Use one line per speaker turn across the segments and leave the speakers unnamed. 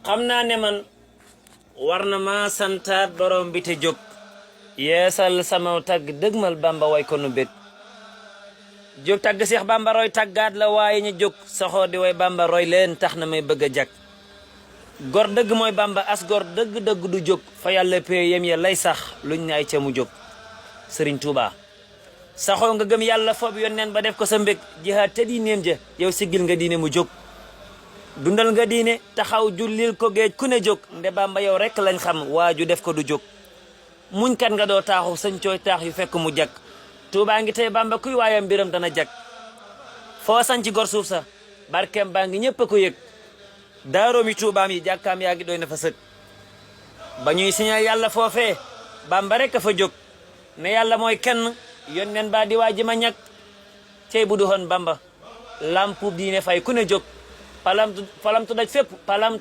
xam naa ne man war na ma santaat borom bi te jóg yeesal sama tagg dëgmal Bamba way ko nu bét jóg tagg Seex Bamba roy taggaat la waaye ñu jóg saxoo di way Bamba roy leen tax na may bëgg a jag gor dëgg mooy Bamba as gor dëgg-dëgg du jóg fa yàlla pee yem ya lay sax luñ naay ca mu jóg Sëriñ Tuuba saxoo nga gëm yàlla foob yonneen ba def ko sa mbég jihaad te diineem ja yow siggil nga diine mu jóg dundal nga diine taxaw jullil ko géej ku ne jóg nde Bamba yow rek lañ xam waaju def ko du jóg muñ kat nga doo taaxu sañ cooy taax yu fekk mu jag Tuubaa ngi tey Bamba kuy waayam mbiram dana jag foo sañ ci gor suuf sa barkeem baa ngi ñëpp a ko yëg daaroom yi Tuubaam yi jàkkaam yaa ngi doy na fa sëg ba ñuy siñal yàlla foofee Bamba rek a fa jóg ne yàlla mooy kenn yonneen ba di waa ji ma ñag cey bu du hoon Bamba lampu diine fay ku ne jóg palam tu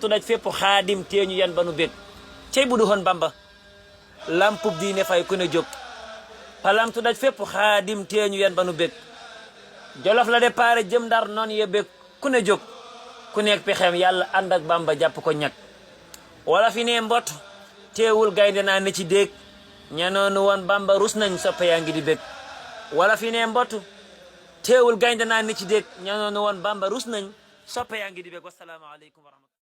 daj fépp xaadim teeñu yan ba nu bég cey bu du hoon Bamba lampu diine fay ku ne jóg palam tu daj fépp xaadim teeñu yan ba nu bég jolof la départ jëm Ndar noon ye bég ku ne jóg ku nekk pexeem yàlla ànd ak Bamba jàpp ko ñag wala fi ne mbot teewul gaynde naa ne ci déeg ñanoonu woon Bamba rus nañ soppe yaa ngi di bég wala fi ne mbot teewul gaynde naa ne ci déeg ñanoonu woon Bamba rus nañ soppe yaa ngi di bég wassalaamu aleykum wa rahmatulah